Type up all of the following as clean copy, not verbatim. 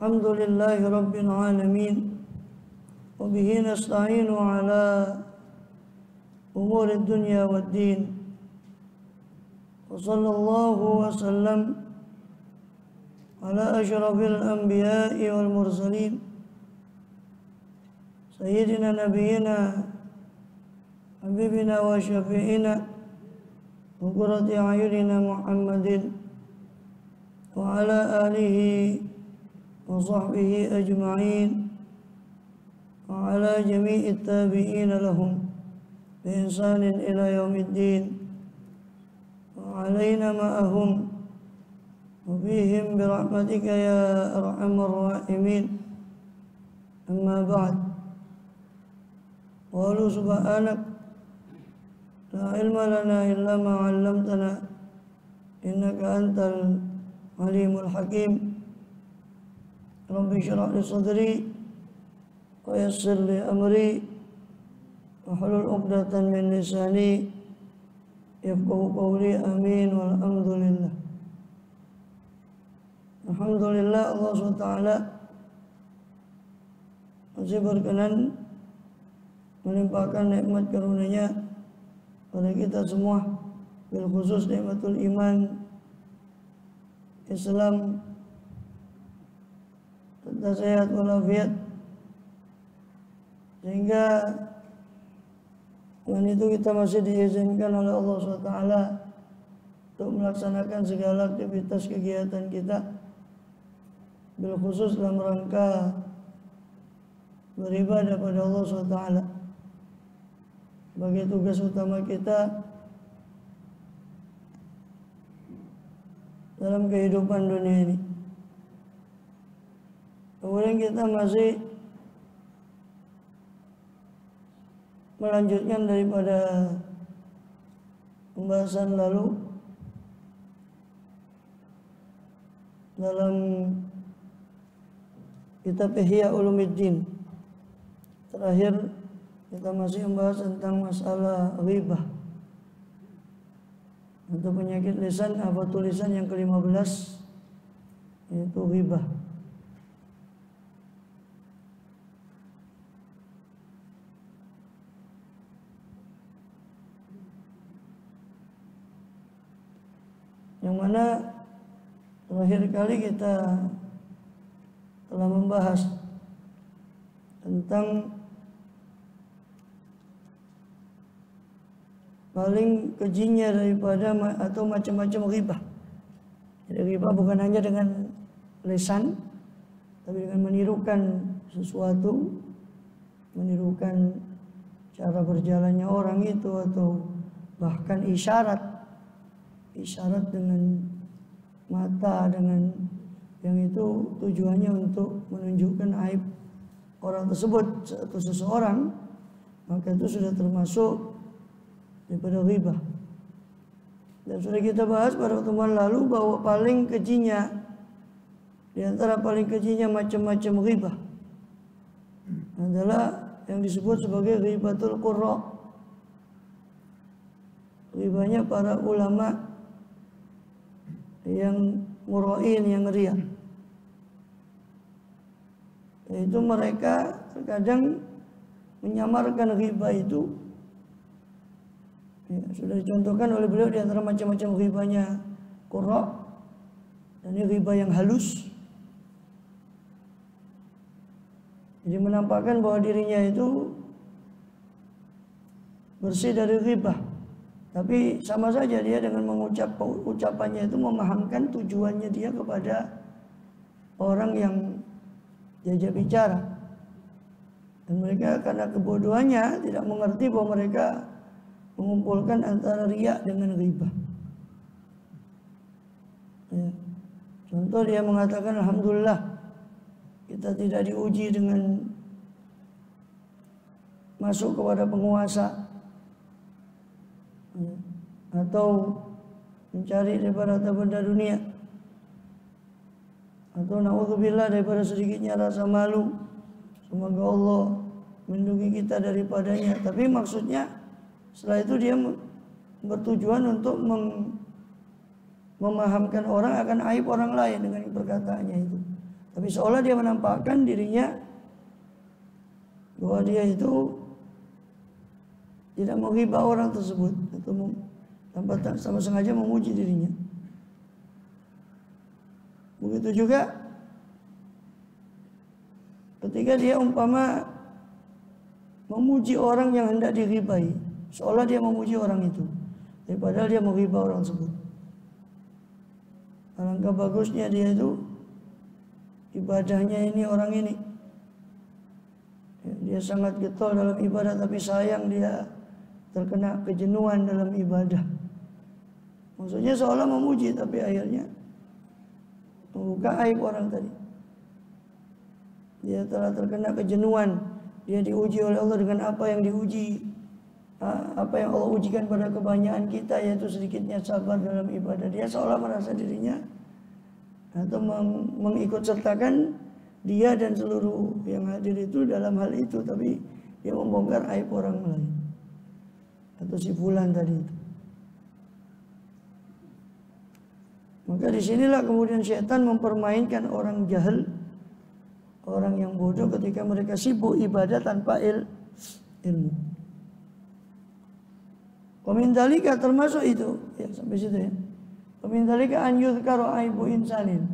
Alhamdulillahi Rabbil Alamin. Wabihi nasta'inu ala umuri dunya wad din. Wa sallallahu wa sallam ala asyrafil anbiya'i wal mursalin Sayyidina nabiyina habibina wa syafi'ina wa qurrati a'yunina Muhammadin wa ala alihi wa sahbihi ajma'in wa ala jami'it tabi'ina lahum bi ihsanin ila yaumiddin wa alaina ma'ahum wa bihim bi rahmatika ya arhamar rahimin. Amma ba'd. Wa lu subhanak la ilma lana illa ma 'allamtana innaka antal alimul hakim. Rabbi syrah li sadri wa yassir li amri wa hlul 'uqdatan min lisani yafqahu qawli. Amin. Walhamdulillah. Alhamdulillah, Allah SWT masih berkenan melimpahkan nikmat karunia-Nya pada kita semua, bil khusus nikmatul iman, Islam, serta sehat walafiat, sehingga dengan itu kita masih diizinkan oleh Allah SWT untuk melaksanakan segala aktivitas kegiatan kita, bil khusus dalam rangka beribadah pada Allah SWT sebagai tugas utama kita dalam kehidupan dunia ini. Kemudian kita masih melanjutkan daripada pembahasan lalu dalam kitab Ihya Ulumuddin. Terakhir kita masih membahas tentang masalah ghibah atau penyakit lisan, apa tulisan yang ke-15, yaitu ghibah. Yang mana terakhir kali kita telah membahas tentang paling kejinya daripada atau macam-macam ghibah. Jadi ghibah bukan hanya dengan lisan, tapi dengan menirukan sesuatu, menirukan cara berjalannya orang itu, atau bahkan isyarat dengan mata, dengan yang itu tujuannya untuk menunjukkan aib orang tersebut atau seseorang, maka itu sudah termasuk daripada ghibah. Dan sudah kita bahas pada pertemuan lalu bahwa paling kejinya, di antara paling kejinya macam-macam ghibah adalah yang disebut sebagai ghibatul qurra, ghibahnya para ulama yang murain, yang riya. Yaitu mereka terkadang menyamarkan ghibah itu, ya, sudah dicontohkan oleh beliau di antara macam-macam ghibahnya qurra, dan ini ghibah yang halus. Jadi menampakkan bahwa dirinya itu bersih dari ghibah, tapi sama saja dia dengan ucapannya itu memahamkan tujuannya dia kepada orang yang diajak bicara. Dan mereka karena kebodohannya tidak mengerti bahwa mereka mengumpulkan antara riya dengan ghibah. Ya. Contoh, dia mengatakan alhamdulillah kita tidak diuji dengan masuk kepada penguasa, ya, atau mencari daripada harta benda dunia, atau na'udzubillah daripada sedikitnya rasa malu. Semoga Allah melindungi kita daripadanya. Tapi maksudnya setelah itu dia bertujuan untuk memahamkan orang akan aib orang lain dengan perkataannya itu. Tapi seolah dia menampakkan dirinya bahwa dia itu tidak menghibah orang tersebut atau tanpa sama sengaja memuji dirinya. Begitu juga ketika dia umpama memuji orang yang hendak dighibahi, seolah dia memuji orang itu, tapi padahal dia menghibah orang tersebut. Alangkah bagusnya dia itu ibadahnya ini, orang ini dia sangat getol dalam ibadah, tapi sayang dia terkena kejenuhan dalam ibadah. Maksudnya seolah memuji, tapi akhirnya membuka aib orang tadi. Dia telah terkena kejenuhan. Dia diuji oleh Allah dengan apa yang diuji, apa yang Allah ujikan pada kebanyakan kita, yaitu sedikitnya sabar dalam ibadah. Dia seolah merasa dirinya atau mengikut sertakan dia dan seluruh yang hadir itu dalam hal itu, tapi dia membongkar aib orang lain atau si fulan tadi itu. Maka disinilah kemudian syaitan mempermainkan orang jahil, orang yang bodoh ketika mereka sibuk ibadah tanpa ilmu. Komindalika termasuk itu, ya sampai situ ya. Komindalika an yuzkaru aibu insanin.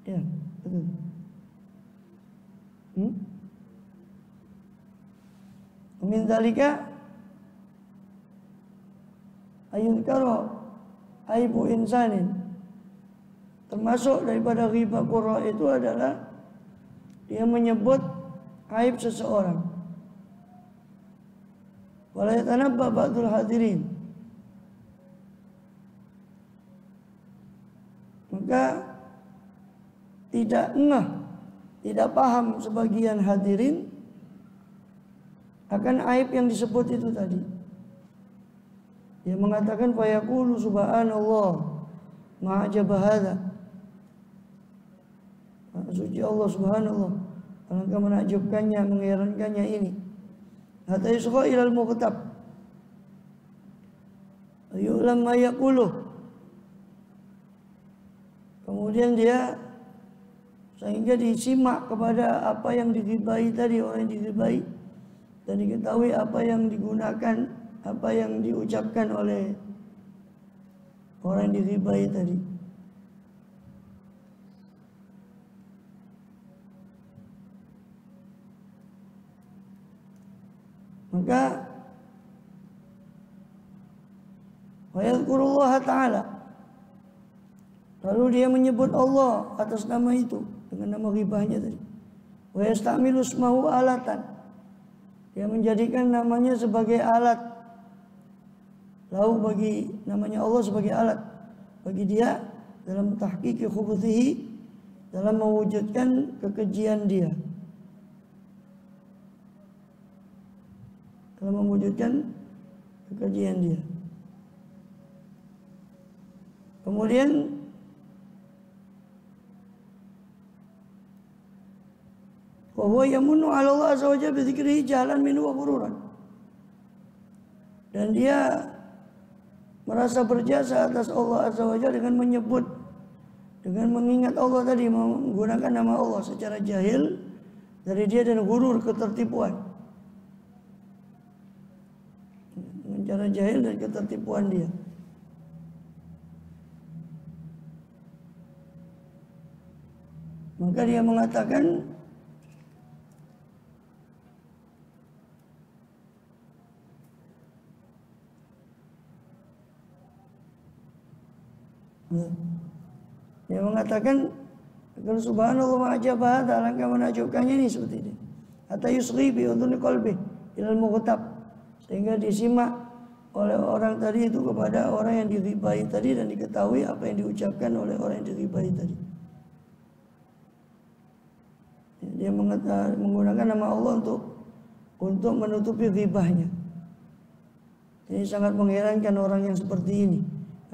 Ya, betul. Komindalika ayuzkaru aibu insanin. Termasuk daripada ghibah qurra itu adalah dia menyebut aib seseorang. Wala yatanabba ba'dul hadirin. Maka tidak ngeh, tidak paham sebagian hadirin akan aib yang disebut itu tadi. Dia mengatakan fa yaqulu subhanallah ma'ajaba hadza. Suci Allah subhanallah, alangkah menakjubkannya, mengherankannya ini. Hatta yusqa ilal muqtab yu'lam ma yaquluh. Kemudian dia sehingga disimak kepada apa yang dighibahi tadi, orang yang dighibahi, dan diketahui apa yang digunakan, apa yang diucapkan oleh orang yang dighibahi tadi. Maka wa yadhkurullah ta'ala, lalu dia menyebut Allah atas nama itu dengan nama ghibahnya tadi. Wa yastamilu ismahu alatan, dia menjadikan namanya sebagai alat. Lalu bagi namanya Allah sebagai alat bagi dia dalam tahqiqi khubuthihi, dalam mewujudkan kekejian dia, dalam mewujudkan kekejian dia. Kemudian wa huwa yamunnu 'ala Allah azza wa jalla bi dzikrihi jahlan minhu wa ghururan. Dan dia merasa berjasa atas Allah azza wa jalla dengan menyebut, dengan mengingat Allah tadi, menggunakan nama Allah secara jahil dari dia, dan gurur, ketertipuan. Dengan cara jahil dan ketertipuan dia. Maka dia mengatakan kalau subhanallah ma'ajabah, alangkah menakjubkannya ini seperti ini. Hatta yusghi bi udhuni qalbi ilal mughtab, sehingga disimak oleh orang tadi itu kepada orang yang dighibahi tadi, dan diketahui apa yang diucapkan oleh orang yang dighibahi tadi. Dia menggunakan nama Allah untuk menutupi ghibahnya. Ini sangat mengherankan orang yang seperti ini.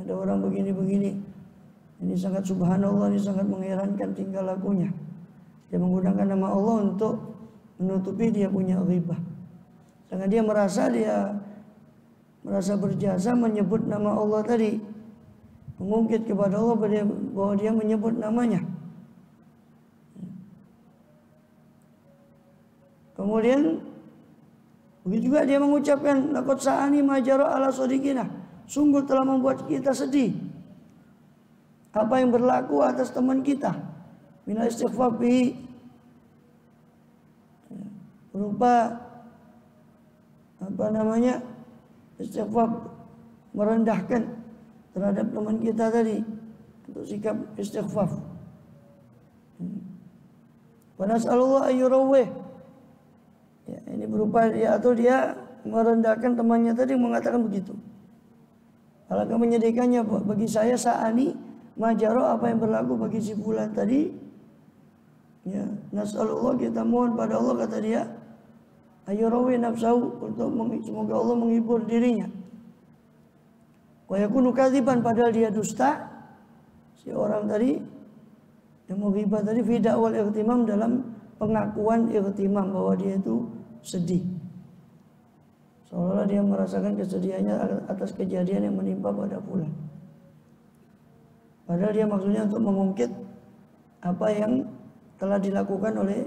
Ada orang begini-begini, ini sangat subhanallah, ini sangat mengherankan tingkah lakunya. Dia menggunakan nama Allah untuk menutupi dia punya ghibah. Karena dia merasa berjasa menyebut nama Allah tadi, mengungkit kepada Allah bahwa dia menyebut namanya. Kemudian begitu juga dia mengucapkan laqad sa'ani ma jara ala shadiqina, sungguh telah membuat kita sedih apa yang berlaku atas teman kita, minal istighfar bihi, berupa istighfar, merendahkan terhadap teman kita tadi, untuk sikap istighfar. Wa nas'alullah ayyurawwih, ya, ini berupa atau dia merendahkan temannya tadi, mengatakan begitu. Alangkah menyedihkannya bagi saya sa'ani majaro, apa yang berlaku bagi si fulan tadi. Ya, nas'alullah, kita mohon pada Allah, kata dia, ayyurawi nafsahu, untuk semoga Allah menghibur dirinya. Wa yakunu kadziban, padahal dia dusta, si orang tadi yang menghibah tadi, fi da'wal ightimam, dalam pengakuan ightimam bahwa dia itu sedih, seolah-olah dia merasakan kesedihannya atas kejadian yang menimpa pada fulan. Padahal dia maksudnya untuk mengungkit apa yang telah dilakukan oleh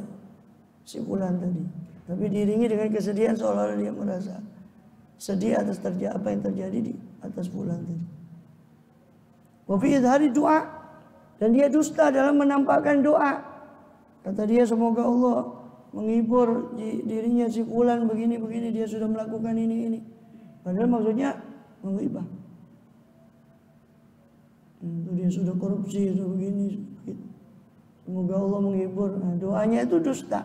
si fulan tadi, tapi diiringi dengan kesedihan, seolah-olah dia merasa sedih atas apa yang terjadi di atas fulan tadi. Wa fi idhari doa, dan dia dusta dalam menampakkan doa. Kata dia, semoga Allah menghibur dirinya si fulan begini-begini, dia sudah melakukan ini. Padahal maksudnya menghibah. Dia sudah korupsi, sudah begini. Semoga Allah menghibur. Nah, doanya itu dusta.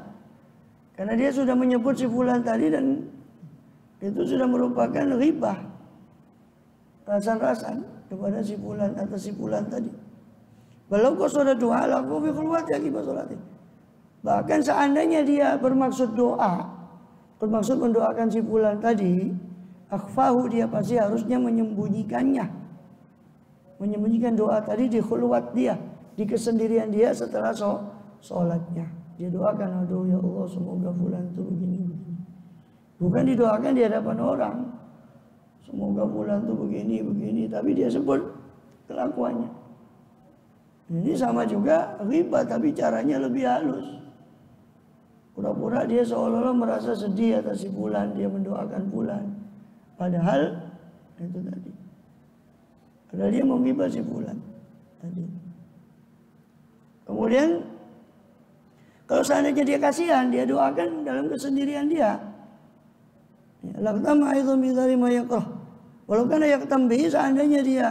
Karena dia sudah menyebut si fulan tadi, dan itu sudah merupakan ghibah, rasan-rasan kepada si fulan atas si fulan tadi. Walau qasada doa lahu fi khulwati akibat salati. Bahkan seandainya dia bermaksud doa, bermaksud mendoakan si fulan tadi, akhfahu, dia pasti harusnya menyembunyikannya. Menyembunyikan doa tadi di khulwat dia, di kesendirian dia setelah sholatnya. Dia doakan, aduh ya Allah, semoga fulan itu begini. Bukan didoakan di hadapan orang, semoga fulan itu begini, tapi dia sebut kelakuannya. Ini sama juga riba, tapi caranya lebih halus. Pura-pura dia seolah-olah merasa sedih atas si fulan, dia mendoakan fulan, padahal itu tadi, padahal dia mau ghibah si fulan tadi. Kemudian kalau seandainya dia kasihan, dia doakan dalam kesendirian dia. Laqtam aidhum bidhari ma yakrah. Walau kana yaktam bihi, seandainya dia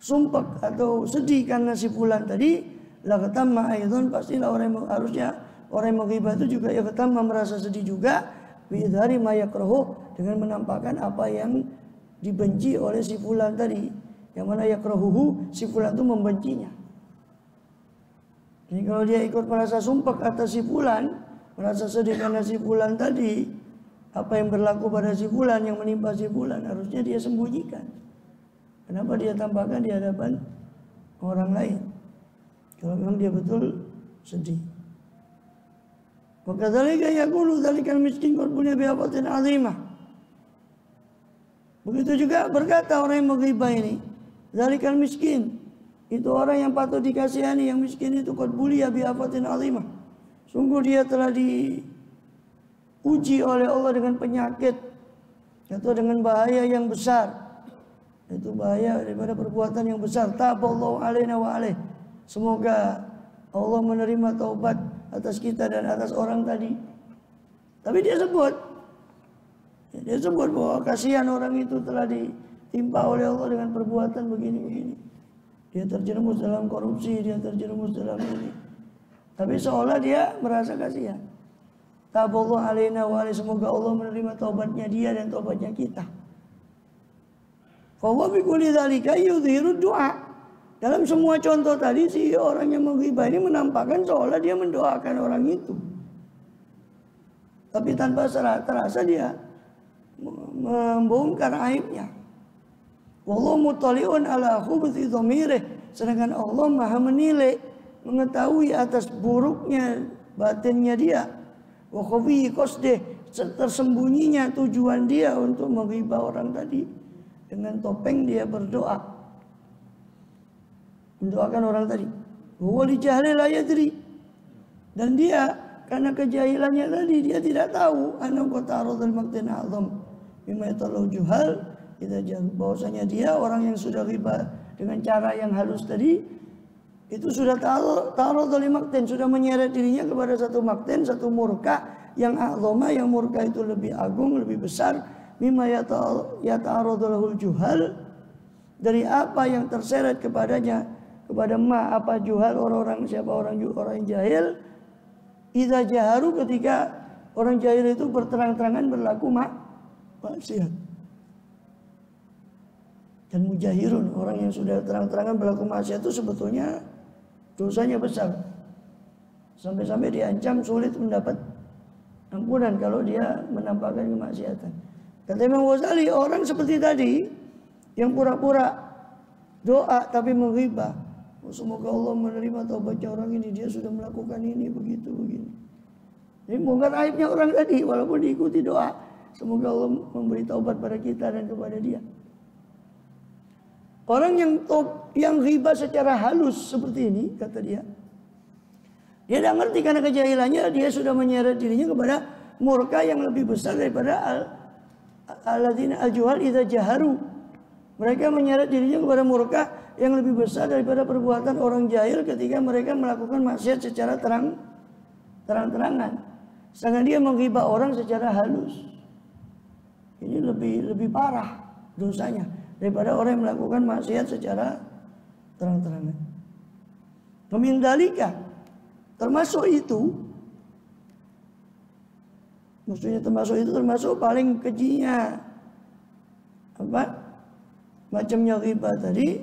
sumpek atau sedih karena si fulan tadi, laqtam aidhum, pastilah harusnya orang yang menghibah itu juga yaktam, merasa sedih juga, bidhari ma yakrahu, dengan menampakkan apa yang dibenci oleh si fulan tadi. Yang mana yakrahuhu, si fulan itu membencinya. Jadi kalau dia ikut merasa sumpek atas si fulan, merasa sedih karena si fulan tadi, apa yang berlaku pada si fulan, yang menimpa si fulan, harusnya dia sembunyikan. Kenapa dia tampakkan di hadapan orang lain? Kalau memang dia betul sedih. Maka dzalika yaqulu dzalikal miskin qad bunya bi afatin azimah. Begitu juga berkata orang yang menghibah ini, dzalikal miskin, itu orang yang patut dikasihani, yang miskin itu qad bulia bi afatin azimah. Sungguh dia telah diuji oleh Allah dengan penyakit atau dengan bahaya yang besar. Itu bahaya daripada perbuatan yang besar. Taballahu alaina wa alaih. Semoga Allah menerima taubat atas kita dan atas orang tadi. Tapi dia sebut bahwa kasihan orang itu telah ditimpa oleh Allah dengan perbuatan begini-begini. Dia terjerumus dalam korupsi, dia terjerumus dalam ini. Tapi seolah dia merasa kasihan. Taballahu alaina wa alaih, semoga Allah menerima taubatnya dia dan taubatnya kita. Fa huwa bi kulli dzalika yudhiru du'a. Dalam semua contoh tadi, si orang yang menghibah ini menampakkan seolah dia mendoakan orang itu. Tapi tanpa terasa dia membongkar aibnya. Wallahu muttali'un ala khubuthi dhamirih. Sedangkan Allah Maha menilai, mengetahui atas buruknya batinnya dia. Wa khafi qasdih, tersembunyinya tujuan dia untuk menghibah orang tadi. Dengan topeng dia berdoa, mendoakan orang tadi. Wa li jahli la yadri, dan dia karena kejahilannya tadi dia tidak tahu anna qatarul maqtin a'zam mimma yatalau juhal kita jauh bahwasanya dia orang yang sudah riba dengan cara yang halus tadi itu sudah taruh makten, sudah menyeret dirinya kepada satu makten, satu murka yang a'zama, yang murka itu lebih agung, lebih besar mimma yata'arradul juhal, dari apa yang terseret kepadanya, kepada apa juhal, orang-orang siapa orang yang jahil. Idza jaharu, ketika orang jahil itu berterang-terangan berlaku maksiat. Dan mujahirun, orang yang sudah terang-terangan berlaku maksiat itu sebetulnya dosanya besar. Sampai-sampai diancam sulit mendapat ampunan kalau dia menampakkan kemaksiatan. Kata Imam Ghazali, orang seperti tadi yang pura-pura doa tapi menghibah, semoga Allah menerima taubatnya orang ini, dia sudah melakukan ini begini. Ini bongkar aibnya orang tadi walaupun diikuti doa, semoga Allah memberi taubat pada kita dan kepada dia. Orang yang ghibah secara halus seperti ini, kata dia tidak ngerti karena kejahilannya, dia sudah menyeret dirinya kepada murka yang lebih besar daripada alladzina al-juhal idza jaharu. Mereka menyeret dirinya kepada murka yang lebih besar daripada perbuatan orang jahil ketika mereka melakukan maksiat secara terang-terangan. Sedangkan dia menghibah orang secara halus. Ini lebih parah dosanya daripada orang yang melakukan maksiat secara terang-terangan. Pemindalika termasuk itu, maksudnya termasuk paling kejinya apa? Macamnya ghibah tadi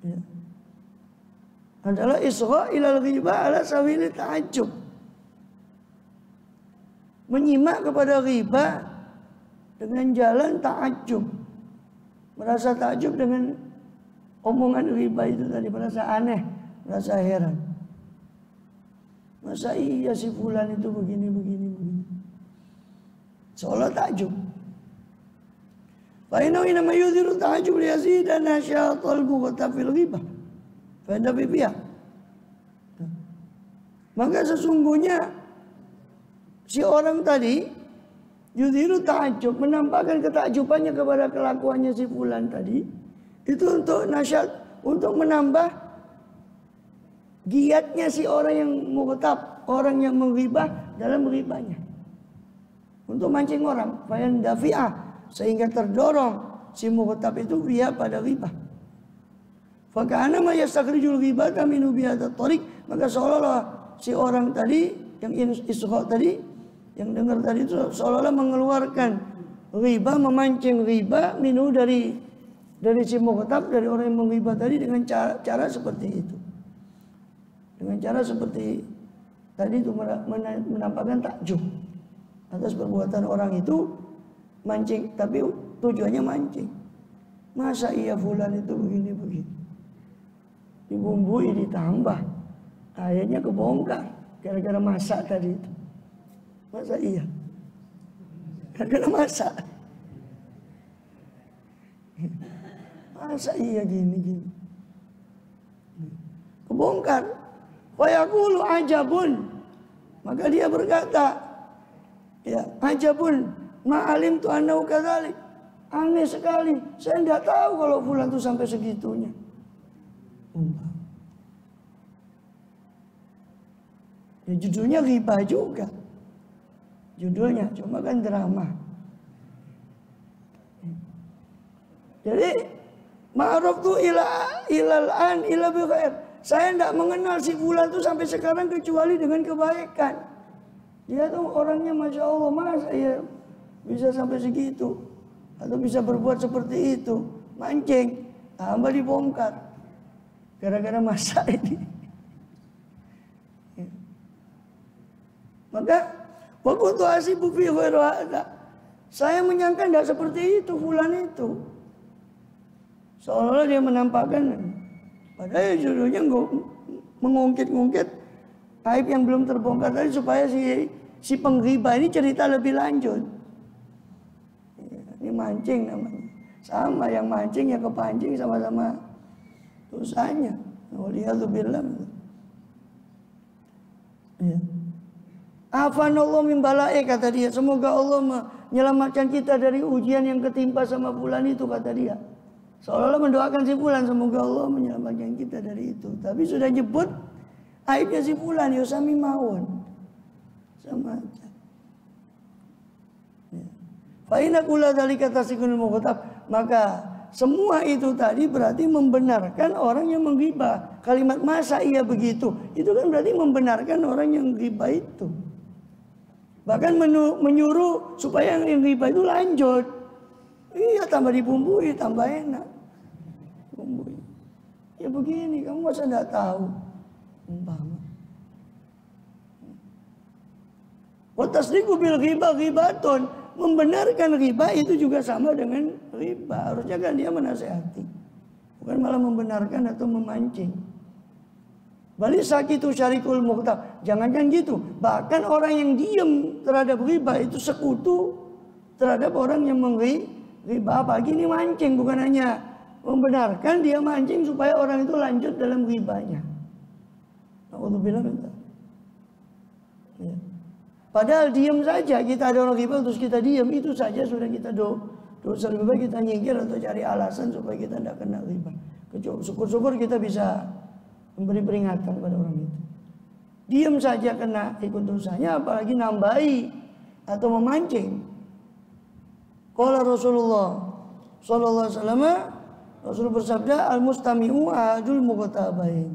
ya, adalah isra ilal ghibah ala sawili ta'ajjub. Menyimak kepada ghibah dengan jalan ta'ajjub, merasa takjub dengan omongan ghibah itu tadi, merasa aneh, merasa heran. Masa iya si fulan itu begini. Seolah takjub. Fa inna ma yudhiru ta'ajjub li yazidan nasyatal mughtab fil ghibah. Fa inda bibiya. Maka sesungguhnya si orang tadi yudhiru ta'ajjub, menampakkan ketakjubannya kepada kelakuannya si fulan tadi, itu untuk nasyat, untuk menambah giatnya si orang yang mughtab, orang yang menghibah dalam menghibahnya, untuk mancing orang, fayan dafi'ah, sehingga terdorong si mughtab itu dia pada ghibah. Fakana ma yastakhrijul ghibata min bihadat tariq, maka seolah-olah si orang tadi yang isra tadi, yang dengar tadi itu seolah-olah mengeluarkan ghibah, memancing ghibah minu dari si mughtab, dari orang yang menghibah tadi dengan cara seperti itu. Dengan cara seperti tadi itu menampakkan takjub atas perbuatan orang itu, mancing, tapi tujuannya mancing. Masa iya fulan itu begini. Dibumbui, ditambah, akhirnya kebongkar gara-gara masak tadi itu. Masa iya? Gara-gara masak. Masa iya gini. Kebongkar. Fayaqulu ajabun, maka dia berkata, ya ajabun, ma'alim tu annahu kadzalik. Aneh sekali, saya tidak tahu kalau fulan itu sampai segitunya. Ya judulnya ghibah juga. Judulnya cuma kan drama. Jadi ma'ruf tu ilal an ila bi khair. Saya tidak mengenal si fulan itu sampai sekarang kecuali dengan kebaikan. Dia tuh orangnya Masya Allah, masa ya bisa sampai segitu, atau bisa berbuat seperti itu, mancing, tambah dibongkar gara-gara masa ini. Maka waktu itu asibu fi ghairu hadza, saya menyangka tidak seperti itu fulan itu, seolah-olah dia menampakkan. Padahal judulnya mengungkit-ungkit aib yang belum terbongkar tadi, supaya si penghibah ini cerita lebih lanjut. Ini mancing namanya. Sama yang mancing yang kepancing, sama-sama dosanya. Waliyadzubillah. Ya. Afanallahu min bala'i, kata dia. Semoga Allah menyelamatkan kita dari ujian yang ketimpa sama fulan itu, kata dia. Seolah-olah mendoakan si fulan, semoga Allah menyelamatkan kita dari itu. Tapi sudah jemput aibnya si fulan, yusami mawon. Sama aja. Ya. Fa inna kulla dzalika tasikunul mughtab. Maka semua itu tadi berarti membenarkan orang yang menggibah. Kalimat masa iya begitu, itu kan berarti membenarkan orang yang ghibah itu. Bahkan menyuruh supaya yang ghibah itu lanjut. Iya, tambah dibumbui, tambah enak. Bumbui. Ya begini, kamu masa enggak tahu. Umpama. Wa tasdiqu bil ghibah ghibatun. Membenarkan riba itu juga sama dengan riba. Harusnya kan dia menasehati, bukan malah membenarkan atau memancing. Balik sakitu syarikul mughtab. Jangankan gitu, bahkan orang yang diam terhadap riba itu sekutu terhadap orang yang riba. Apalagi ini mancing, bukan hanya membenarkan, dia mancing supaya orang itu lanjut dalam ribanya. Alhamdulillah. Ya. Padahal diam saja, kita ada orang riba terus kita diam, itu saja sudah kita dosa. Lebih baik kita nyingkir atau cari alasan supaya kita tidak kena riba. Syukur-syukur kita bisa memberi peringatan pada orang itu. Diam saja kena ikut dosanya, apalagi nambahi atau memancing. Qala Rasulullah sallallahu alaihi wasallam, Rasul bersabda, al-mustami'u ahadul mughtabain.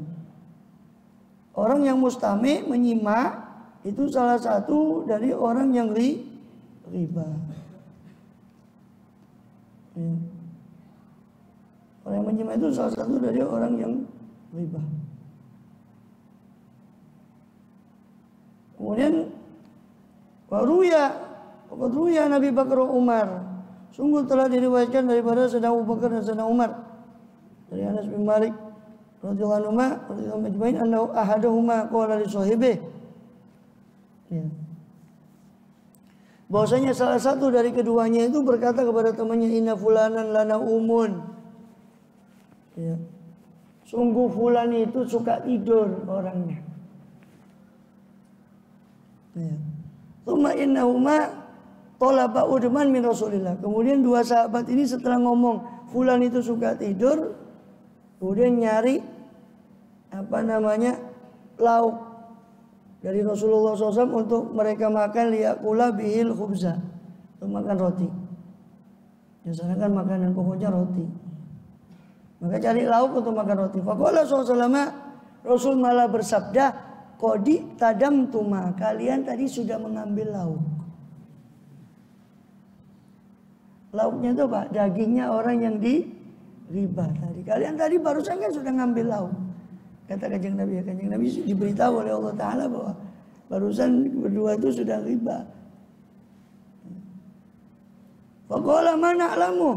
Orang yang mustami, menyimak, itu salah satu dari orang yang riba. Ya. Orang yang menyimak itu salah satu dari orang yang riba. Kemudian Waruya Nabi Bakar Umar. Sungguh telah diriwayatkan daripada Sayyidina Abu Bakar dan Sayyidina Umar dari Anas bin Malik radhiyallahu anhu annahu ahaduhuma qala li sahibihi. Ya. Bahwasanya salah satu dari keduanya itu berkata kepada temannya, inna fulanan lana umun. Ya. Sungguh fulan itu suka tidur orangnya. Ya. Tsumma innahuma talaba udman min Rasulillah. Kemudian dua sahabat ini setelah ngomong fulan itu suka tidur, kemudian nyari lauk dari Rasulullah SAW untuk mereka makan, liyakula bihil khubza, untuk makan roti. Biasanya kan makanan pokoknya roti. Maka cari lauk untuk makan roti. Faqala SAW, Rasul malah bersabda, qadi tadamtuma, kalian tadi sudah mengambil lauk. Lauknya itu Pak, dagingnya orang yang riba tadi. Kalian tadi barusan kan sudah ngambil lauk. Kata Kanjeng Nabi, Kanjeng Nabi diberitahu oleh Allah Ta'ala bahwa barusan berdua itu sudah riba. Faqala mana alamu.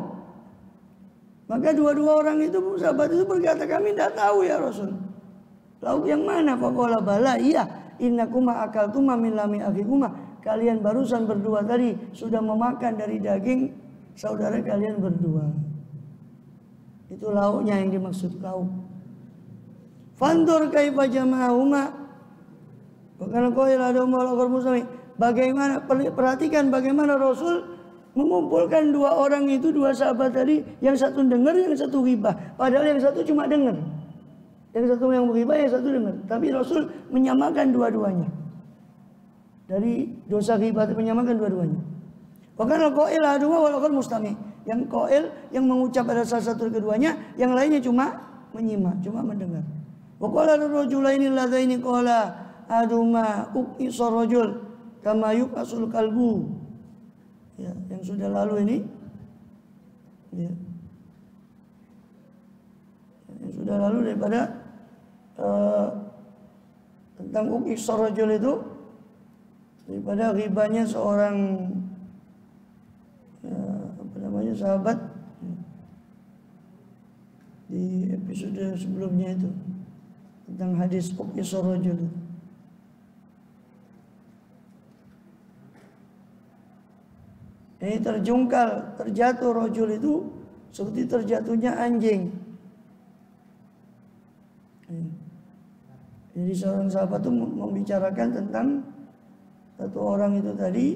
Maka dua-dua orang itu, sahabat itu berkata, kami tidak tahu ya Rasul. Lauk yang mana? Faqala bala, iya. Innakuma akaltuma min lami akhikuma. Kalian barusan berdua tadi sudah memakan dari daging saudara kalian berdua. Itu lauknya yang dimaksud, lauk. Fandur kaifa jama'ahuma. Karena qala adama al-akhar muslimi. Bagaimana, perhatikan bagaimana Rasul mengumpulkan dua orang itu, dua sahabat tadi, yang satu dengar, yang satu ghibah. Padahal yang satu cuma dengar. Yang satu yang ghibah, yang satu dengar. Tapi Rasul menyamakan dua-duanya. Dari dosa ghibah menyamakan dua-duanya. Bahkan al-qail aduma wal akhar mustami. Yang qail yang mengucap pada salah satu keduanya, yang lainnya cuma menyimak, cuma mendengar. Wa qala ar-rajulaini alladaini qala aduma uqisar rajul kama yuqasul kalbu. Ya, yang sudah lalu ini. Ya. Yang sudah lalu daripada tentang uqisar rajul itu, daripada ghibahnya seorang sahabat di episode sebelumnya itu tentang hadis uqisar rajul. Ini terjatuh rajul itu seperti terjatuhnya anjing. Jadi seorang sahabat itu membicarakan tentang satu orang itu tadi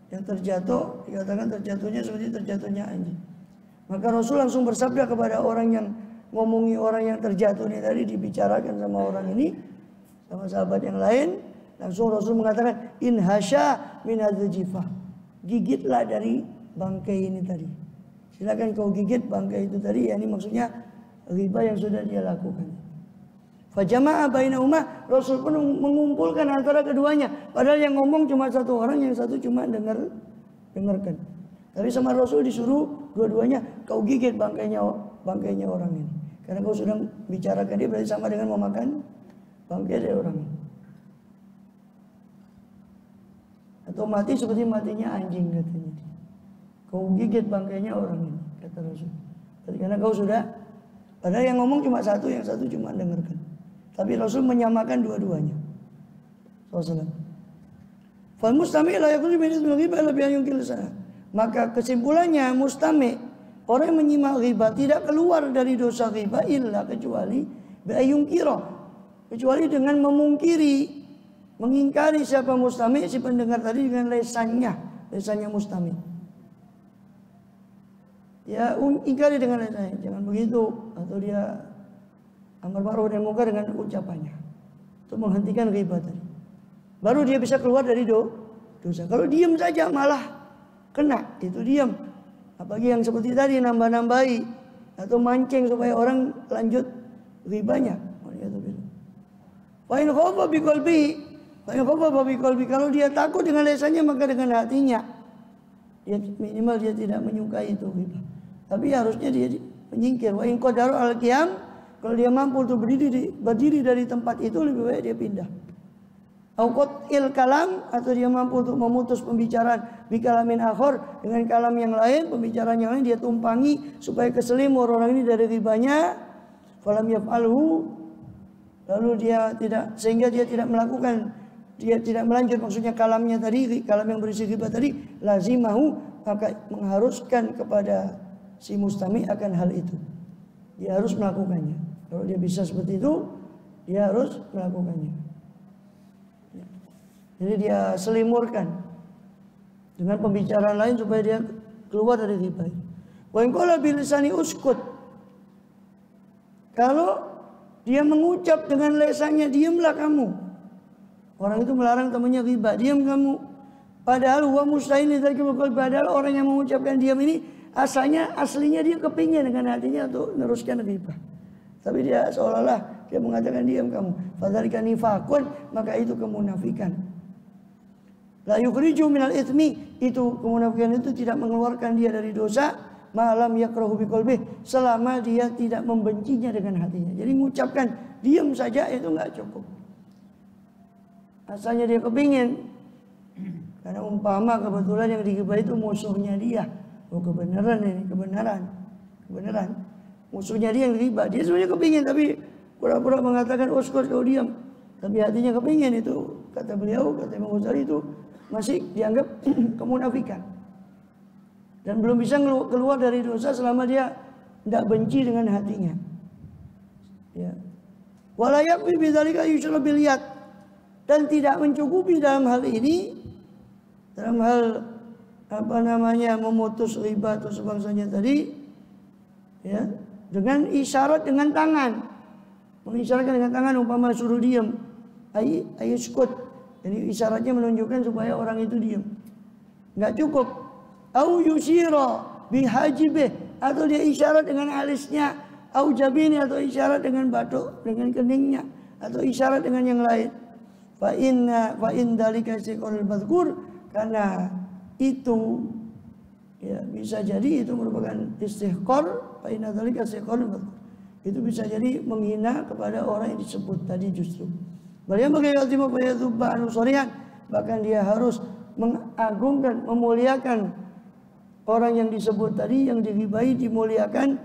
yang terjatuh, dikatakan terjatuhnya seperti terjatuhnya anjing. Maka Rasul langsung bersabda kepada orang yang ngomongi orang yang terjatuh ini tadi, dibicarakan sama orang ini, sama sahabat yang lain. Langsung Rasul mengatakan, in hasya min hadzifah, gigitlah dari bangkai ini tadi. Silakan kau gigit bangkai itu tadi. Ya, ini maksudnya riba yang sudah dia lakukan. Fajama'a bainahuma, Rasul pun mengumpulkan antara keduanya. Padahal yang ngomong cuma satu orang, yang satu cuma dengarkan. Tapi sama Rasul disuruh dua-duanya, kau gigit bangkainya orang ini. Karena kau sudah bicarakan dia, berarti sama dengan memakan bangkai dari orang ini. Atau mati seperti matinya anjing katanya. Kau gigit bangkainya orang ini, kata Rasul. Karena kau sudah, padahal yang ngomong cuma satu, yang satu cuma dengarkan. Tapi Rasul menyamakan dua-duanya. Fal mustami' la yakulu min ghibah illa bi an yunkil sana. Maka kesimpulannya mustami', orang yang menyimak ghibah tidak keluar dari dosa ghibah illa kecuali bi ayunkira, kecuali dengan memungkiri, mengingkari siapa mustami', si pendengar tadi dengan lesannya mustami'. Ya, ingkari dengan lesannya, jangan begitu, atau dia amar ma'ruf nahi munkar dengan ucapannya. Itu menghentikan ghibah tadi. Baru dia bisa keluar dari dosa. Kalau diam saja malah kena, itu diam. Apalagi yang seperti tadi nambah-nambahi atau mancing supaya orang lanjut ghibahnya. Fa in khafa bi qalbi, kalau dia takut dengan lisannya maka dengan hatinya. Dia minimal dia tidak menyukai itu ghibah. Tapi harusnya dia menyingkir. Wa in qadaru al-qiyam, kalau dia mampu untuk berdiri dari tempat itu, lebih baik dia pindah. Auqatil kalam, atau dia mampu untuk memutus pembicaraan bikalamin akhor, dengan kalam yang lain, pembicaraan yang lain dia tumpangi supaya keselimur orang ini dari ribanya. Falam yaf'alhu, lalu dia tidak, sehingga dia tidak melakukan, dia tidak melanjut, maksudnya kalamnya tadi, kalam yang berisi ghibah tadi, lazimahu, maka mengharuskan kepada si mustami akan hal itu. Dia harus melakukannya. Kalau dia bisa seperti itu, dia harus melakukannya. Jadi dia selimurkan dengan pembicaraan lain supaya dia keluar dari ghibah. Wa in qala bilisani uskut, kalau dia mengucap dengan lesannya, diamlah kamu. Orang itu melarang temannya ghibah, diam kamu. Padahal huwa mustahil lidzalika, padahal orang yang mengucapkan diam ini aslinya dia kepingin dengan hatinya untuk meneruskan ghibah. Tapi dia seolah-olah dia mengatakan diam kamu. Fadzalika nifaqun, maka itu kemunafikan. La yukhriju minal itsmi, itu kemunafikan itu tidak mengeluarkan dia dari dosa, malam yakrahu biqalbih, selama dia tidak membencinya dengan hatinya. Jadi mengucapkan diam saja itu enggak cukup. Asalnya dia kepingin, karena umpama kebetulan yang digibah itu musuhnya dia. Oh, kebenaran ini, kebenaran. Musuhnya dia yang digibah. Dia sebenarnya kepingin, tapi pura-pura mengatakan uskut kau diam. Tapi hatinya kepingin, itu kata beliau, kata Imam Ghazali, itu masih dianggap kemunafikan. Dan belum bisa keluar dari dosa selama dia tidak benci dengan hatinya. Ya. Wala yakfi bidzalika yusyra bil yad, dan tidak mencukupi dalam hal ini, dalam hal memutus ghibah atau sebangsanya tadi, ya, dengan isyarat dengan tangan, mengisyaratkan dengan tangan, umpama suruh diam, ayuskut, jadi isyaratnya menunjukkan supaya orang itu diam. Enggak cukup. Au yusyira bihajibih, atau dia isyarat dengan alisnya, au jabini, atau isyarat dengan batuk, dengan keningnya, atau isyarat dengan yang lain. Fa in dalika siqul madhkur, karena itu ya bisa jadi itu merupakan istihqar. Fa in dalika siqul madhkur, itu bisa jadi menghina kepada orang yang disebut tadi justru. Beliau bagaimana bayatubban sorihan, bahkan dia harus mengagungkan, memuliakan orang yang disebut tadi, yang dighibahi, dimuliakan,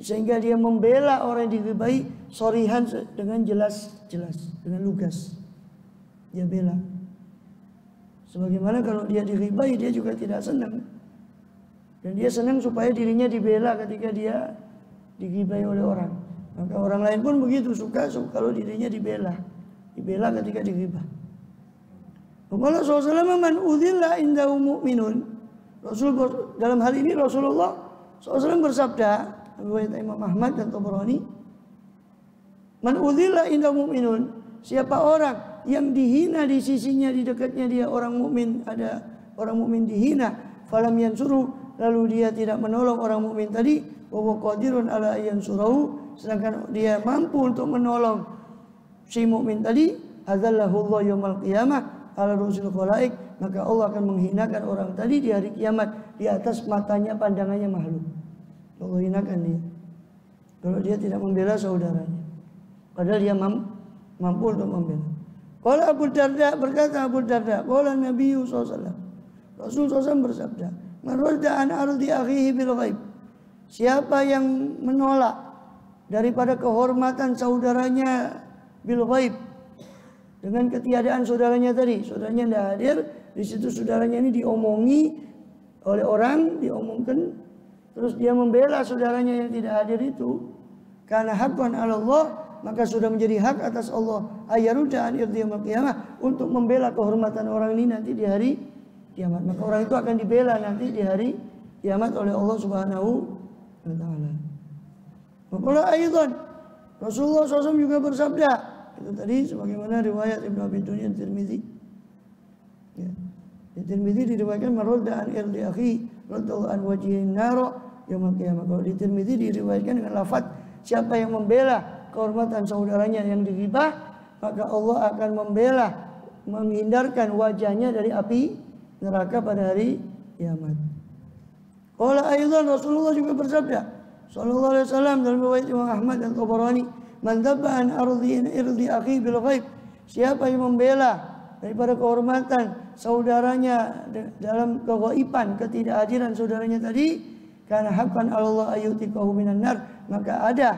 sehingga dia membela orang yang dighibahi sorihan dengan jelas, dengan lugas. Dia bela. Sebagaimana kalau dia dighibahi, dia juga tidak senang. Dan dia senang supaya dirinya dibela ketika dia dighibahi oleh orang. Maka orang lain pun begitu, suka kalau dirinya dibela. dibela ketika dighibah. Qala sallallahu man udzilla indahu mu'minun. Rasul dalam hal ini Rasulullah SAW bersabda, riwayat Imam Ahmad dan Tabrani, man udzilla indahu mu'minun, siapa orang yang dihina di sisinya, di dekatnya dia orang mukmin, ada orang mukmin dihina, falam yansuru, lalu dia tidak menolong orang mukmin tadi, wa huwa qadirun ala yansurahu, sedangkan dia mampu untuk menolong si mukmin tadi, adzallahu Allah yaumil qiyamah ala rusul khalaik, maka Allah akan menghinakan orang tadi di hari kiamat di atas matanya, pandangannya makhluk. Allah hinakan dia kalau dia tidak membela saudaranya, padahal dia mampu untuk membela. Qala Abu Darda, berkata Abu Darda, qala Nabi SAW, Rasul SAW bersabda, man radda an ardi akhihi bil ghaib, siapa yang menolak daripada kehormatan saudaranya bil ghaib, dengan ketiadaan saudaranya tadi, saudaranya tidak hadir, di situ saudaranya ini diomongi oleh orang, diomongkan, terus dia membela saudaranya yang tidak hadir itu, karena haqqan 'ala Allah, maka sudah menjadi hak atas Allah ayyaruda an irdi yaumil qiyamah, untuk membela kehormatan orang ini nanti di hari kiamat. Maka orang itu akan dibela nanti di hari kiamat oleh Allah Subhanahu wa taala. Maka aidan Rasulullah SAW juga bersabda, itu tadi sebagaimana riwayat Ibnu Abi Dunya Tirmizi. Ya. Di Tirmizi diriwayatkan marodda an irdi akhi radallahu an wajhin nar yaumil qiyamah. Kalau di Tirmizi diriwayatkan dengan lafaz siapa yang membela kehormatan saudaranya yang dighibah, maka Allah akan membela, menghindarkan wajahnya dari api neraka pada hari kiamat. Qala aidan Rasulullah juga bersabda sallallahu alaihi wasallam dalam riwayat Imam Ahmad dan Tabrani, man dabba an irdi akhi bil ghaib, siapa yang membela daripada kehormatan saudaranya dalam keghaiban, ketidakhadiran saudaranya tadi, karena haqqan Allah ayyutikahu minan nar, maka ada,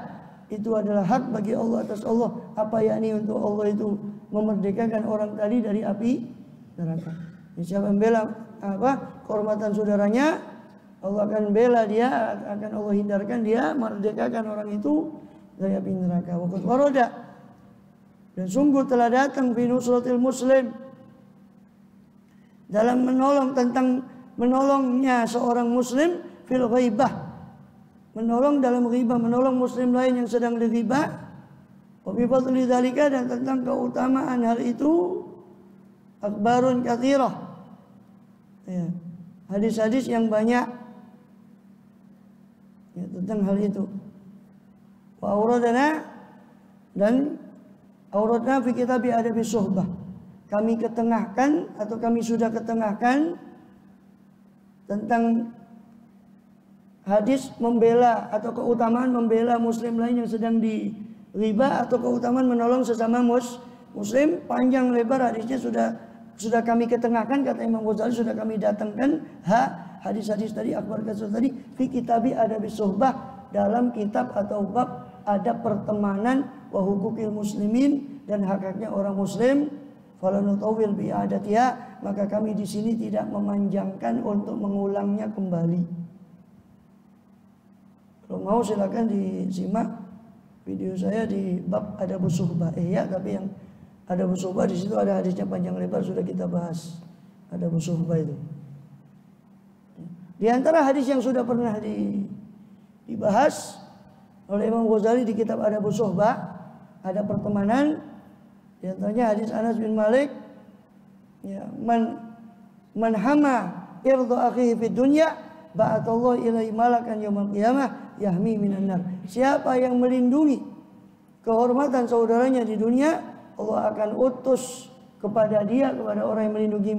itu adalah hak bagi Allah atas Allah, apa yakni untuk Allah itu memerdekakan orang tadi dari api neraka. Siapa membela kehormatan saudaranya, Allah akan bela dia, akan Allah hindarkan dia, merdekakan orang itu dari api neraka. Waqad warada, dan sungguh telah datang fi nusratil muslim, dalam menolong, tentang menolongnya seorang muslim fil ghaibah, menolong dalam ghibah, menolong muslim lain yang sedang dighibah. Wa bi fadli dzalika, dan tentang keutamaan hal itu akbarun katsirah, ya, hadis-hadis yang banyak ya, tentang hal itu. Wa auradana, dan auradna fi kitab adabi suhbah, kami ketengahkan atau kami sudah ketengahkan tentang hadis membela atau keutamaan membela muslim lain yang sedang dighibah, atau keutamaan menolong sesama muslim, panjang lebar hadisnya sudah kami ketengahkan, kata Imam Ghazali, sudah kami datangkan hadis-hadis tadi, akbar katsir tadi, fi kitabi adabi suhbah, dalam kitab atau bab adab pertemanan, wa hukukil muslimin, dan hak-haknya orang muslim. Falanutawil bi'adatiha, maka kami di sini tidak memanjangkan untuk mengulangnya kembali. Kalau mau silakan disimak video saya di bab adabus suhbah. Ya, tapi yang adabus suhbah di situ ada hadisnya panjang lebar, sudah kita bahas adabus suhbah itu. Di antara hadis yang sudah pernah dibahas oleh Imam Ghazali di kitab adabus suhbah, ada pertemanan. Di antaranya hadis Anas bin Malik, ya, man hama irda akhihi fid dunya ba'atallahu ilaihi malakan yaumil qiyamah yahmi minan nar. Siapa yang melindungi kehormatan saudaranya di dunia, Allah akan utus kepada dia, kepada orang yang melindungi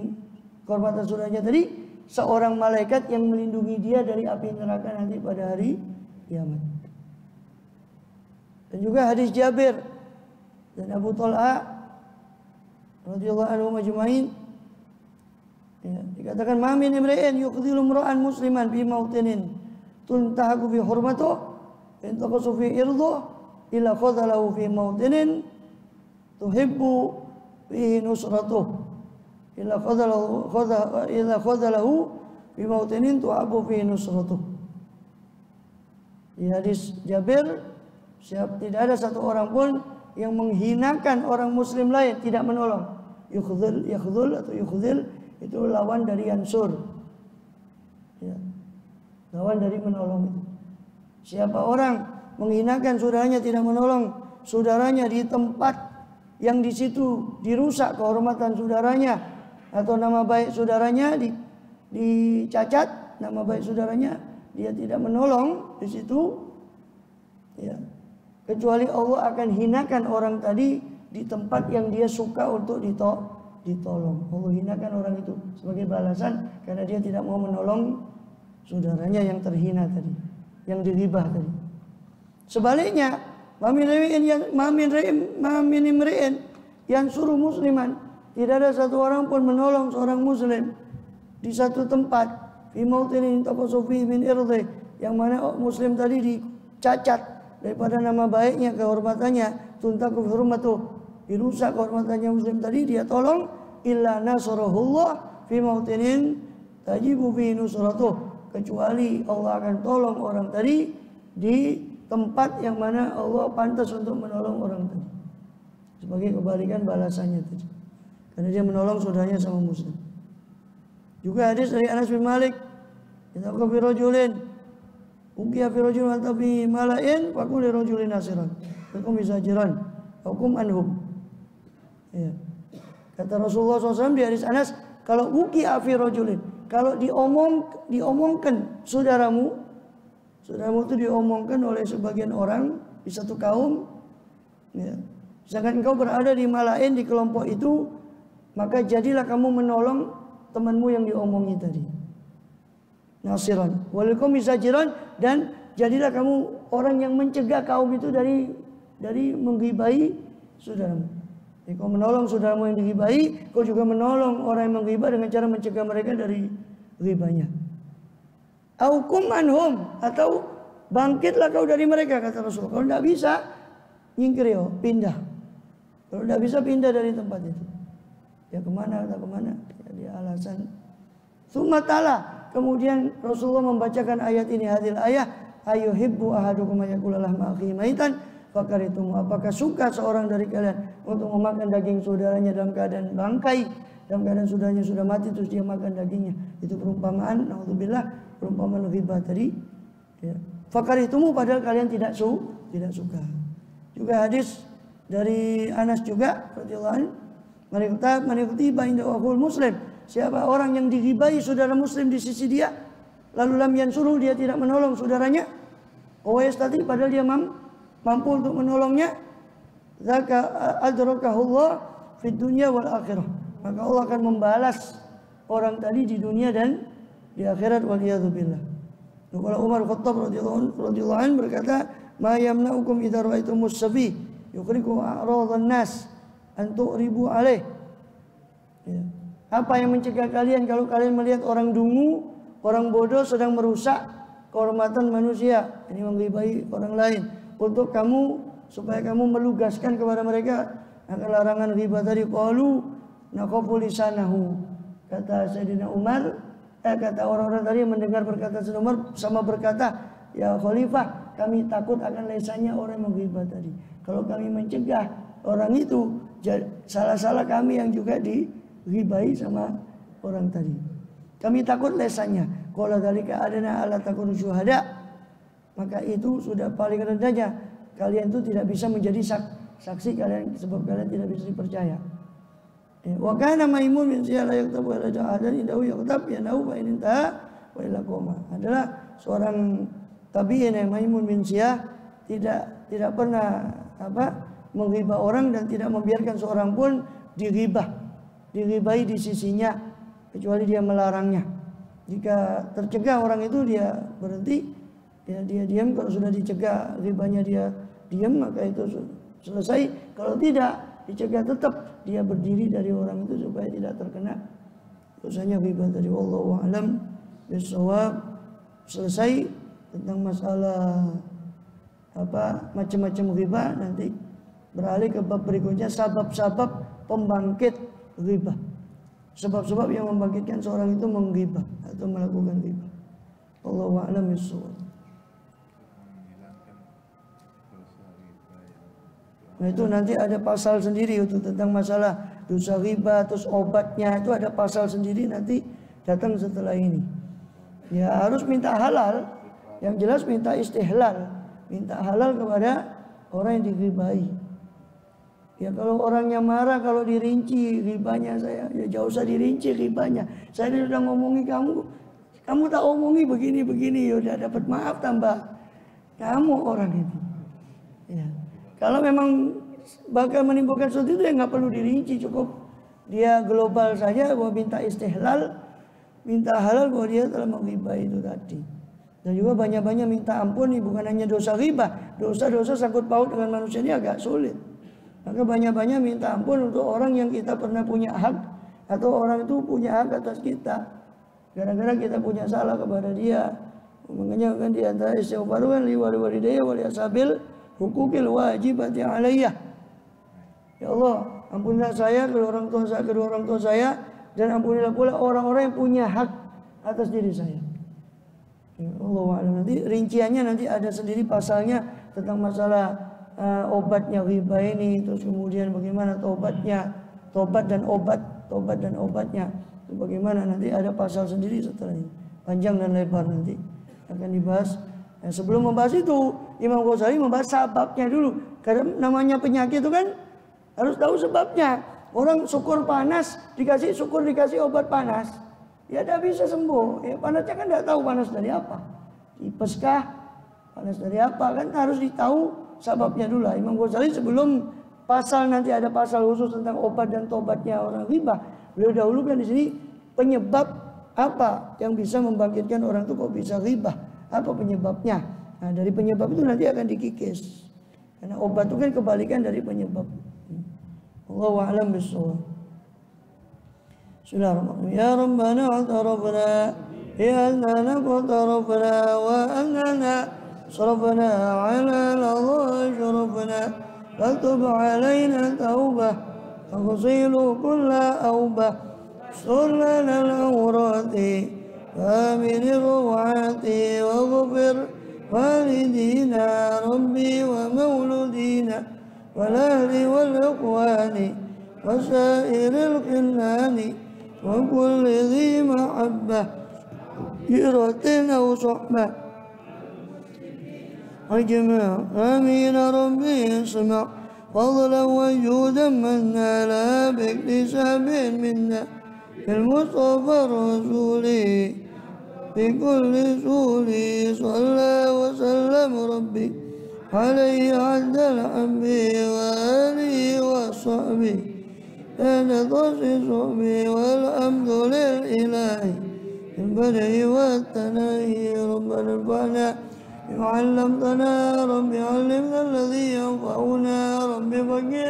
kehormatan saudaranya tadi, seorang malaikat yang melindungi dia dari api neraka nanti pada hari kiamat. Dan juga hadis Jabir dan Abu Talha radhiyallahu anhu majma'in, ya, dikatakan ma min imri'in yuqdilu imra'an musliman fi mautinin tuntahaku bi hurmatuh in taqasu fi irduh illa khadalahu fi mautinin tuhibbu fihi nusratuh illa khadalahu fi mautinin tuhabbu fihi nusratuh. Di hadis Jabir, tidak ada satu orang pun yang menghinakan orang muslim lain tidak menolong. Yakhdhul atau yukhzil itu lawan dari yansur. Ya. Lawan dari menolong itu. Siapa orang menghinakan saudaranya, tidak menolong saudaranya di tempat yang di situ dirusak kehormatan saudaranya atau nama baik saudaranya dicacat, nama baik saudaranya, dia tidak menolong di situ, ya, kecuali Allah akan hinakan orang tadi di tempat yang dia suka untuk ditolong. Allah hinakan orang itu sebagai balasan karena dia tidak mau menolong saudaranya yang terhina tadi, yang diribah tadi. Sebaliknya, mamin imri'in yang suruh musliman, tidak ada satu orang pun menolong seorang muslim di satu tempat, fi mautinin taqasufi min irdi, yang mana muslim tadi dicacat daripada nama baiknya, kehormatannya, tuntaku hurmatuh, dirusak kehormatannya muslim tadi, dia tolong, illa nasrahullah fi mautinin tajibu fi nusratuh, kecuali Allah akan tolong orang tadi di tempat yang mana Allah pantas untuk menolong orang tadi, sebagai kebalikan balasannya tadi, karena dia menolong saudaranya sama muslim. Juga hadis dari Anas bin Malik, "Idza qafi rajulin uqiya fi rajulin wa tabi mala'in faqul li rajulin nasiran fakum bisajiran hukum anhum." Ya. Kata Rasulullah SAW di hadis Anas, kalau uqiya fi rajulin, kalau diomongkan saudaramu itu diomongkan oleh sebagian orang di satu kaum, ya, sedangkan engkau berada di malain, di kelompok itu, maka jadilah kamu menolong temanmu yang diomongi tadi. Nasiran, walakum bisajiran, dan jadilah kamu orang yang mencegah kaum itu dari menggibahi saudaramu. Jadi kau menolong saudaramu yang digibahi, kau juga menolong orang yang menggibah dengan cara mencegah mereka dari ghibahnya. Aukum anhum, atau bangkitlah kau dari mereka, kata Rasul. Kalau tidak bisa, nyingkir ya, pindah. Kalau tidak bisa, pindah dari tempat itu. Ya kemana, atau kemana? Ya, dia alasan. Sumatala, kemudian Rasulullah membacakan ayat ini, hadil ayah, ayuhibbu ahadukum ayakulalah ma'akhi maitan fakaritumu. Apakah suka seorang dari kalian untuk memakan daging saudaranya dalam keadaan bangkai, dalam keadaan saudaranya sudah mati terus dia makan dagingnya? Itu perumpamaan, naudzubillah, perumpamaan ghibah tadi, ya. Fakaritumu, padahal kalian tidak suka. Juga hadis dari Anas juga radhiyallahu anhu, mengikuti bainda wahul muslim, siapa orang yang dighibahi saudara muslim di sisi dia, lalu lam yansuruh, dia tidak menolong saudaranya, tadi padahal dia mampu untuk menolongnya, zaka adrakahullah fid dunya wal akhirah, maka Allah akan membalas orang tadi di dunia dan di akhirat, waliyadzubillah. Kalau Umar Khattab radhiyallahu anhu berkata, ma yamna'ukum idza ra'aitumus sabi yukriku a'radhan nas an tu'ribu alaih. Ya. Apa yang mencegah kalian kalau kalian melihat orang dungu, orang bodoh sedang merusak kehormatan manusia, ini menggibahi orang lain, untuk kamu, supaya kamu melugaskan kepada mereka akan larangan ghibah tadi. Qalu naqafu lisanahu, kata Sayyidina Umar, kata orang-orang tadi mendengar perkataan Sayyidina Umar sama berkata, ya Khalifah, kami takut akan lesannya orang yang menghibah tadi. Kalau kami mencegah orang itu, salah-salah kami yang juga dihibahi sama orang tadi. Kami takut lesannya. Qala dzalika adana alla takunu syuhada, maka itu sudah paling rendahnya. Kalian itu tidak bisa menjadi saksi kalian, sebab kalian tidak bisa dipercaya. Wa kana Maimun bin Siyah la yaktabu ala ja'adan indahu yaktab yanahu wa in intaha wa ila qoma. Adalah seorang tabi'in yang Maimun bin Siyah tidak pernah menghibah orang dan tidak membiarkan seorang pun dighibahi di sisinya kecuali dia melarangnya. Jika tercegah orang itu, dia berhenti, ya dia diam. Kalau sudah dicegah ghibahnya, dia diam, maka itu selesai. Kalau tidak dicegah, tetap dia berdiri dari orang itu supaya tidak terkena dosanya ghibah tadi. Wallahu a'lam bishawab. Selesai tentang masalah macam-macam ghibah. Nanti beralih ke bab berikutnya, sebab-sebab pembangkit ghibah, sebab-sebab yang membangkitkan seorang itu menghibah atau melakukan ghibah. Wallahu a'lam bishawab. Nah, itu nanti ada pasal sendiri itu tentang masalah dosa riba, terus obatnya itu ada pasal sendiri nanti datang setelah ini. Ya harus minta halal, yang jelas minta istihlal, minta halal kepada orang yang diribai. Ya kalau orangnya marah kalau dirinci ribanya saya, ya jauh usah dirinci ribanya. Saya sudah ngomongi kamu tak omongi begini, ya udah dapat maaf tambah kamu orang itu. Ya. Kalau memang bakal menimbulkan sesuatu itu ya nggak perlu dirinci, cukup dia global saja bahwa minta istihlal, minta halal bahwa dia telah mengribai itu tadi. Dan juga banyak-banyak minta ampun nih, bukan hanya dosa riba, dosa-dosa sangkut paut dengan manusia ini agak sulit. Maka banyak-banyak minta ampun untuk orang yang kita pernah punya hak atau orang itu punya hak atas kita. Gara-gara kita punya salah kepada dia. Makanya kan di antara istighfar kan liwalidayya wal yasabil hukukil wajibati alayya. Ya Allah, ampunilah saya, kedua orang tua saya, dan ampunilah pula orang-orang yang punya hak atas diri saya. Ya Allah, nanti rinciannya nanti ada sendiri pasalnya tentang masalah obatnya riba ini, terus kemudian bagaimana tobatnya, tobat dan obatnya, itu bagaimana nanti ada pasal sendiri setelah ini, panjang dan lebar nanti akan dibahas. Sebelum membahas itu, Imam Ghazali membahas sebabnya dulu. Karena namanya penyakit itu kan harus tahu sebabnya. Orang syukur panas, dikasih obat panas, ya tidak bisa sembuh. Ya, panasnya kan tidak tahu panas dari apa. Tipes kah? Panas dari apa? Kan harus ditahu sebabnya dulu. Imam Ghazali sebelum pasal nanti ada pasal khusus tentang obat dan tobatnya orang riba, beliau dahulukan di sini penyebab apa yang bisa membangkitkan orang itu kok bisa riba. Apa penyebabnya? Nah, dari penyebab itu nanti akan dikikis. Karena obat itu kan kebalikan dari penyebab. Allahu a'lam bishawab. Bismillahirrahmanirrahim. Ya Rabbana atarafna ya annana qatarafna wa annana sarafna ala Allah sharafna fatub alaina taubah faghsilu kulla aubah sullana al-awrati وآمن روعاتي واغفر والدينا ربي ومولودينا والأهل والإخوان وسائر الخلان وكل ذي محبة جرة أو صحبة أجمع آمين ربي اسمع فضلا وجودا من نالا باكتساب منا المصطفى الرسول بكل سول صلى وسلم ربي عليه عد الحب وآله وصحبه كان تصص به والحمد للإله البدء والتناهي ربنا انفعنا بما علمتنا رب علمنا الذي ينفعنا رب فقنا